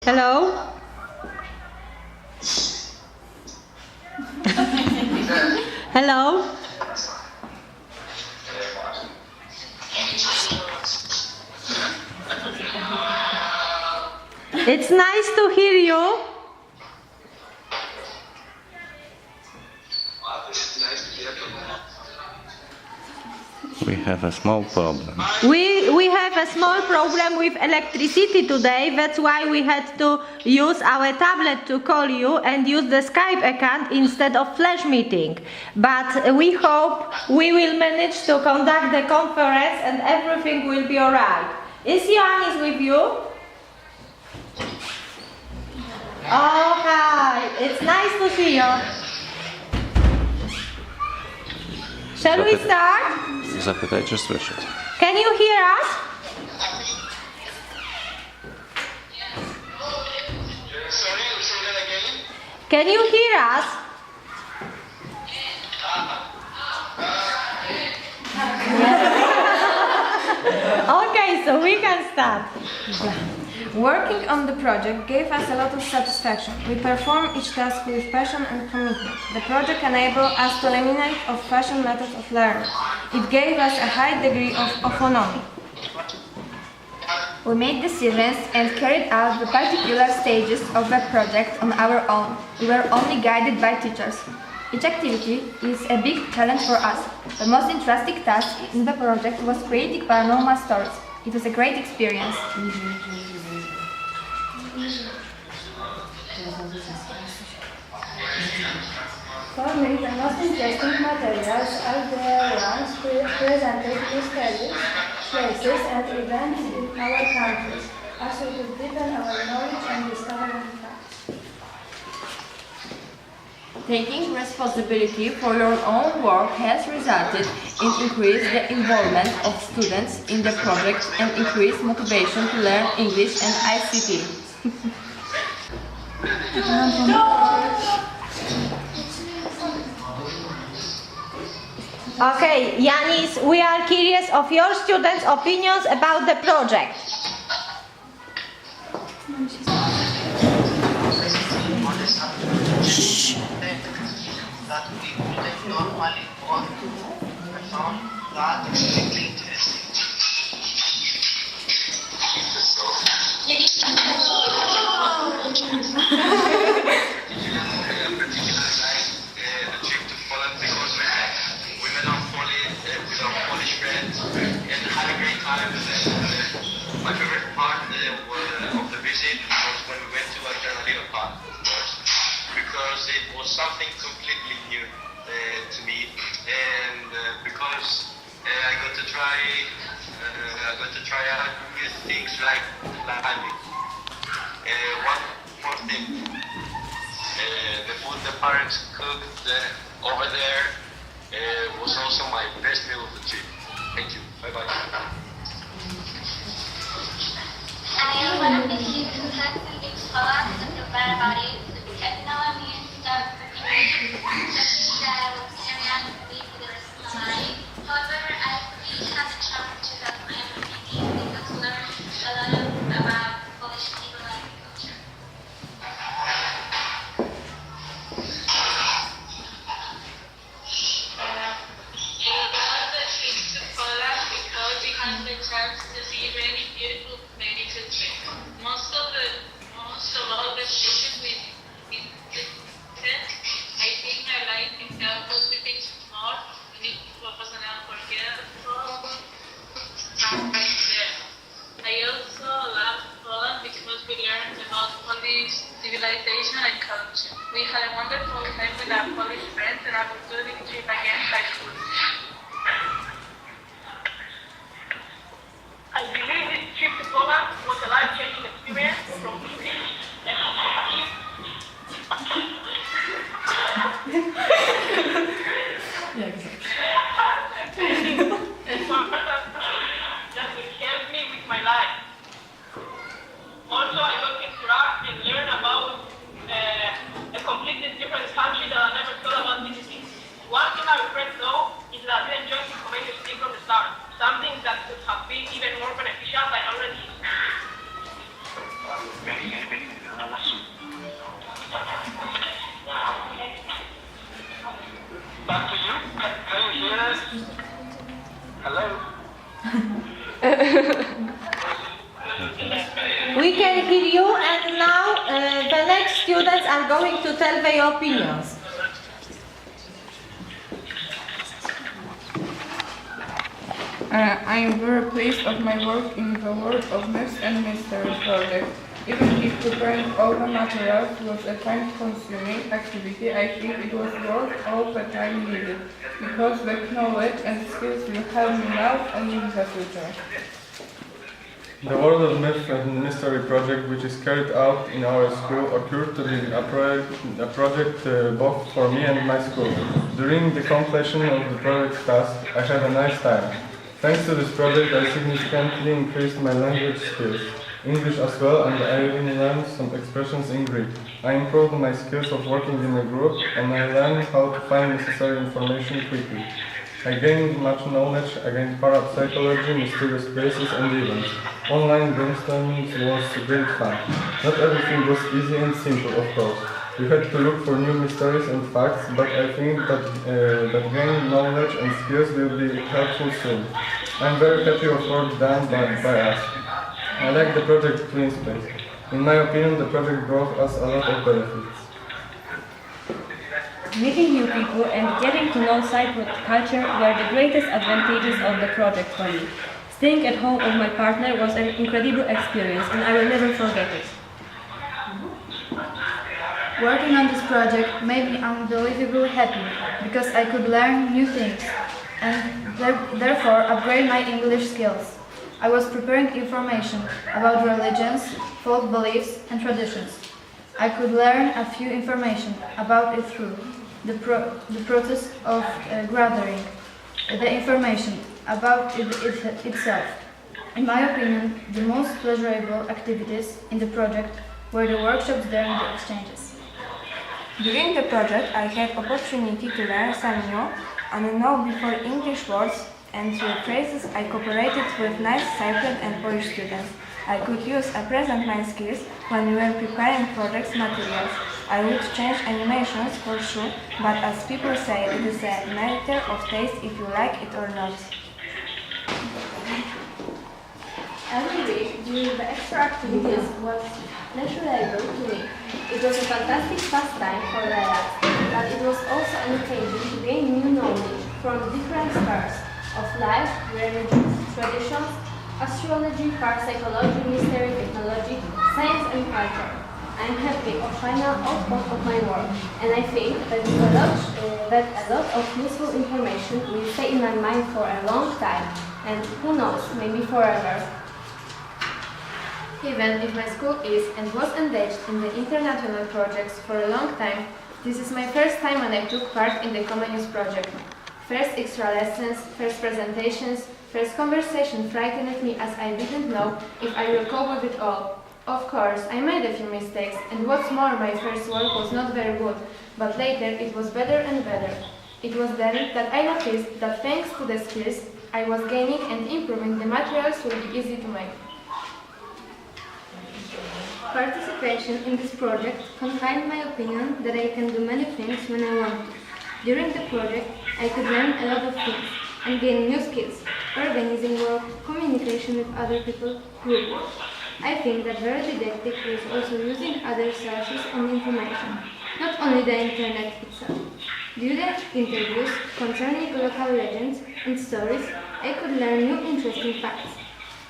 Hello? Hello? It's nice to hear you. We have a small problem. We have a small problem with electricity today. That's why we had to use our tablet to call you and use the Skype account instead of flash meeting. But we hope we will manage to conduct the conference and everything will be alright. Is Ioannis with you? Oh, hi. It's nice to see you. Shall we start? Zapytaj, czy słyszeć. Can you hear us? Sorry, say that again. Can you hear us? Okay, so we can start. Working on the project gave us a lot of satisfaction. We performed each task with passion and commitment. The project enabled us to eliminate old-fashioned methods of learning. It gave us a high degree of autonomy. We made decisions and carried out the particular stages of the project on our own. We were only guided by teachers. Each activity is a big challenge for us. The most interesting task in the project was creating paranormal stories. It was a great experience. For me, the most interesting materials are the ones presented mysteries, places and events in our countries, also to deepen our knowledge and discover new facts. Taking responsibility for your own work has resulted in increased the involvement of students in the project and increased motivation to learn English and ICT. Okay, Yanis, we are curious of your students' opinions about the project. That we wouldn't normally want to. I found that extremely interesting. The trip to Poland because we met our Polish friends and had a great time. My favorite part of the visit was when we went to Adrenaline Park, of course, because it was something completely new to me, and because I got to try out new things like climbing. One more thing, the food the parents cooked over there was also my best meal of the trip. Thank you. Bye bye. I am one of the kids who had some big fallouts and feel bad about it. Technology and stuff something that I will carry on with me for the rest of my life. However, I really had the challenge to have my own opinion because I learned a lot about Polish people and culture. It was a trip to Poland because we had the chance to see many beautiful places. Most of all the places we visited, I think I liked it was a bit more, and it was an unforgettable time right there. I also loved Poland because we learned about Polish civilization and culture. We had a wonderful time with our Polish friends and I would do this trip again by food. I believe this trip to Poland was a life-changing experience from English and Yeah, exactly. that will help me with my life. Also, I got to interact and learn about a completely different country that I never thought about visiting. One thing I regret though is that I didn't join the community team from the start, something that could have been even more beneficial than already is. Hello? We can hear you, and now the next students are going to tell their opinions. I am very pleased of my work in the World of Myths and Mysteries project. Even if preparing all the materials was a time-consuming activity, I think it was worth all the time needed, because the knowledge and skills will help me now and in the future. The World of Myth and Mystery project, which is carried out in our school, occurred to be a project both for me and my school. During the completion of the project task, I had a nice time. Thanks to this project, I significantly increased my language skills, English as well, and I even learned some expressions in Greek. I improved my skills of working in a group, and I learned how to find necessary information quickly. I gained much knowledge against parapsychology, mysterious places and events. Online brainstorming was great fun. Not everything was easy and simple, of course. We had to look for new mysteries and facts, but I think that gaining knowledge and skills will be helpful soon. I'm very happy of work done by us. I like the project Clean Space. In my opinion, the project brought us a lot of benefits. Meeting new people and getting to know Cypriot culture were the greatest advantages of the project for me. Staying at home with my partner was an incredible experience, and I will never forget it. Working on this project made me unbelievably happy because I could learn new things and therefore upgrade my English skills. I was preparing information about religions, folk beliefs and traditions. I could learn a few information about it through the process of gathering the information about it itself. In my opinion, the most pleasurable activities in the project were the workshops during the exchanges. During the project, I had opportunity to learn some new and know before English words and phrases. I cooperated with nice Cypriot and Polish students. I could use and present my skills when we were preparing project materials. I would change animations for sure, but as people say, it is a matter of taste if you like it or not. Every week during the extra activities was pleasurable to me. It was a fantastic pastime for the lads, but it was also an occasion to gain new knowledge from different spheres of life, religions, traditions, astrology, parapsychology, mystery, technology, science and culture. I am happy of final output of my work, and I think that a lot of useful information will stay in my mind for a long time, and who knows, maybe forever. Even if my school is and was engaged in the international projects for a long time, this is my first time when I took part in the Common Use project. First extra lessons, first presentations, first conversation frightened me as I didn't know if I will cope with it all. Of course, I made a few mistakes, and what's more, my first work was not very good, but later it was better and better. It was then that I noticed that thanks to the skills I was gaining and improving, the materials will be easy to make. Participation in this project confirmed my opinion that I can do many things when I want to. During the project, I could learn a lot of things and gain new skills, organizing work, communication with other people, group work. I think that very didactic was also using other sources of information, not only the internet itself. During the interviews concerning local legends and stories, I could learn new interesting facts.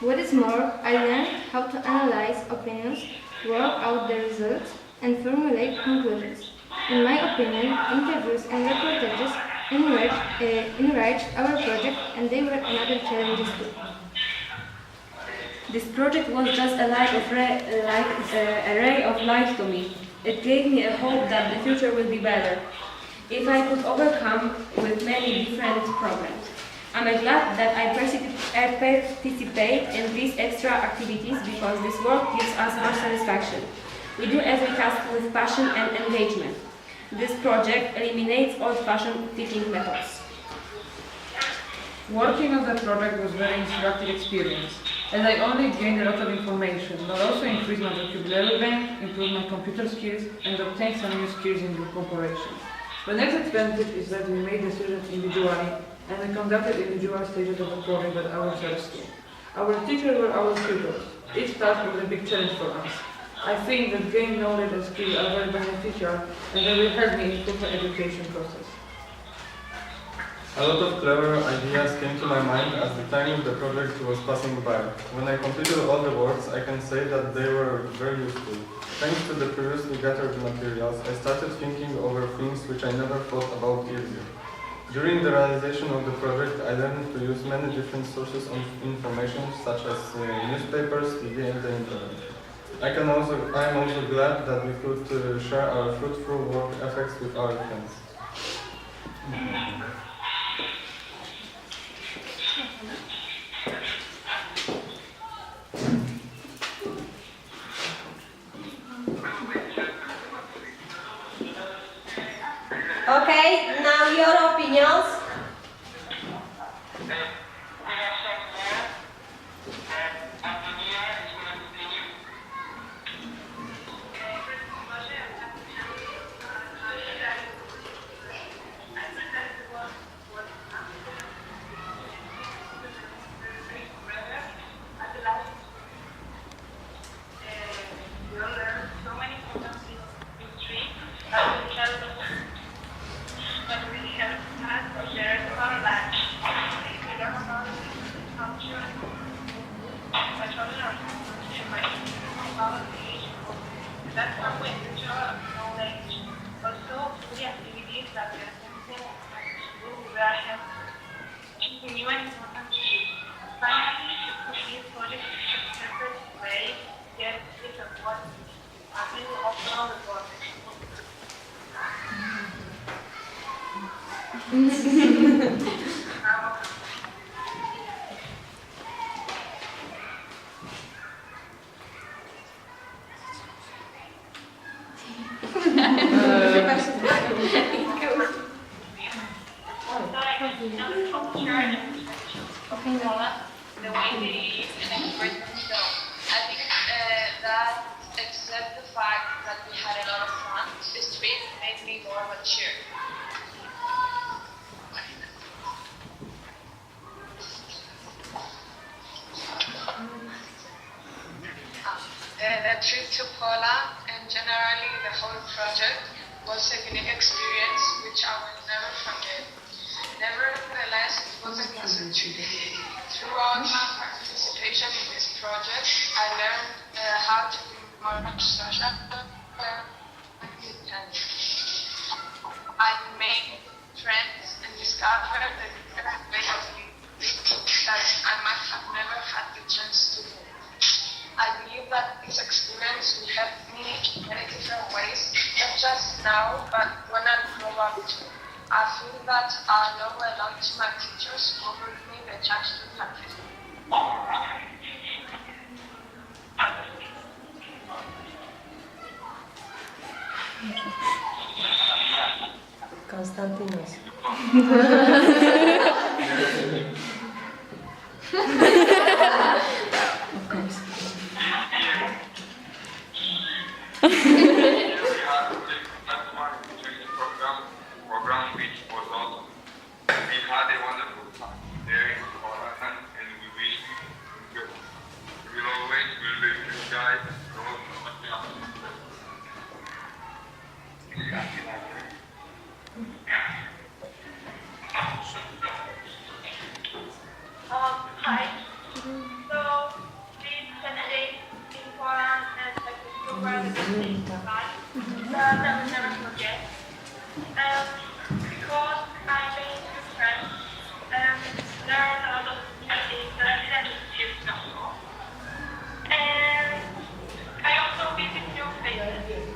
What is more, I learned how to analyze opinions, work out the results, and formulate conclusions. In my opinion, interviews and reportages enriched our project, and they were another challenge too. This project was just a ray of light to me. It gave me a hope that the future will be better if I could overcome with many different problems. I'm glad that I participate in these extra activities because this work gives us more satisfaction. We do every task with passion and engagement. This project eliminates old-fashioned teaching methods. Working on the project was a very instructive experience, as I only gained a lot of information, but also increased my vocabulary bank, improved my computer skills, and obtained some new skills in group cooperation. The next advantage is that we made decisions individually and we conducted individual stages of the program at our third school. Our teachers were our tutors. Each task was a big challenge for us. I think that gaining knowledge and skills are very beneficial and they will help me improve my education process. A lot of clever ideas came to my mind as the time of the project was passing by. When I completed all the works, I can say that they were very useful. Thanks to the previously gathered materials, I started thinking over things which I never thought about earlier. During the realization of the project, I learned to use many different sources of information, such as newspapers, TV, and the internet. I am also glad that we could share our fruitful work effects with our friends. Okay, now your opinions. That's one way to show knowledge. Also, the activities that we are sensing we are having new and important issues. Finally, this project is a separate way to get this award. I will also the project. The way they express themselves. I think that, except the fact that we had a lot of fun, the street made me more mature. The trip to Poland and generally the whole project was a unique experience which I will never forget. Nevertheless, it was a pleasant trip. Throughout my participation in this project, I learned how to be more social and independent. I made friends and discovered a different way of living that I might have never had the chance to do. I believe that this experience will help me in many different ways, not just now, but when I grow up too. I feel that I owe a lot to my teachers who gave me the chance to practice. Konstantinos. Of course. Program which was awesome. We had a wonderful time there in Poland and we wish you will always will be with you guys. Hi. So, this Saturday in Poland and like the program is that I will never forget. Because I made new friends and learned a lot of new things that I didn't use before. And I also visit new places.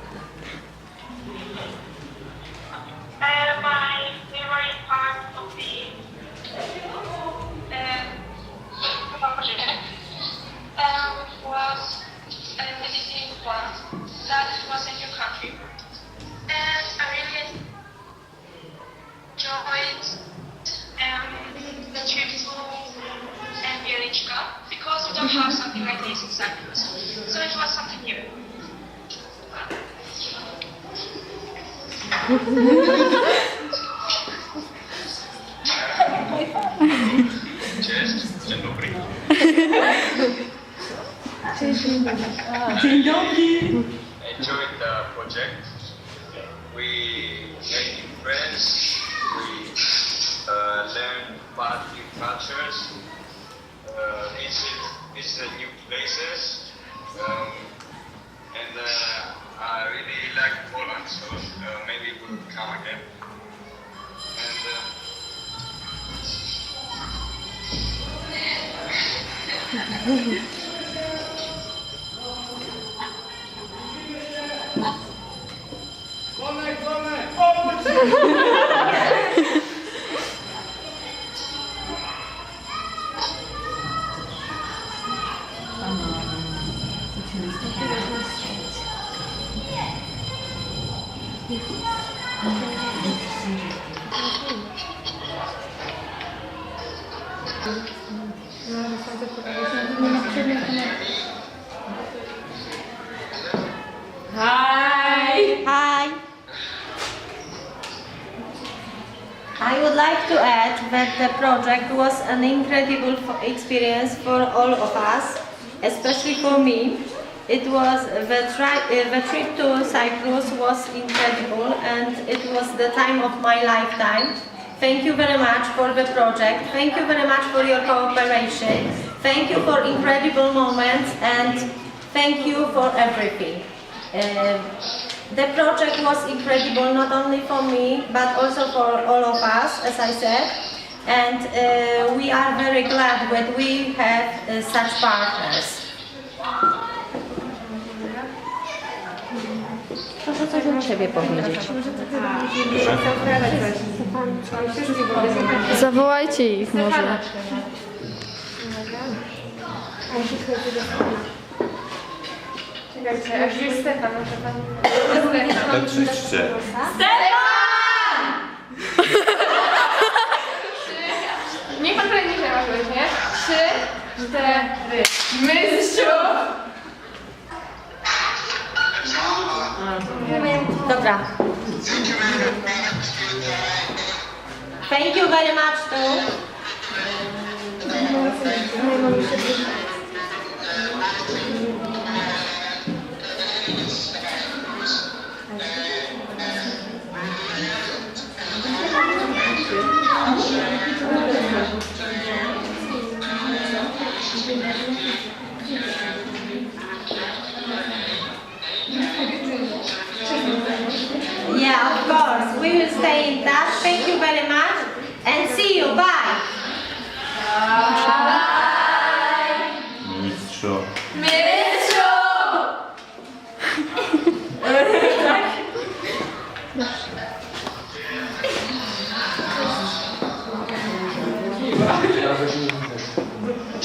My favorite part of the project was visiting Poland. That was a new country. And I really enjoyed the trip to Bieliczka because we don't have something like this in Cyprus. So it was something new. enjoyed the project. We made new friends. We learned about new cultures. Visit new places. And I really like Poland, so maybe we'll come again. And Hi! Hi! I would like to add that the project was an incredible experience for all of us, especially for me. It was the trip to Cyprus was incredible and it was the time of my lifetime. Thank you very much for the project. Thank you very much for your cooperation. Thank you for incredible moments and thank you for everything. The project was incredible not only for me but also for all of us, as I said, and we are very glad that we have such partners. Proszę coś od siebie powiedzieć. Zawołajcie ich może. Czekajcie, a gdzie jest Stefan? Krzyczcie. Stefan! Niech pan tutaj niżej może być, nie? 3, 4. Mistrzu! Dobra. Thank you very much too. Yeah, of course. We will stay in touch. Thank you very much and see you. Bye.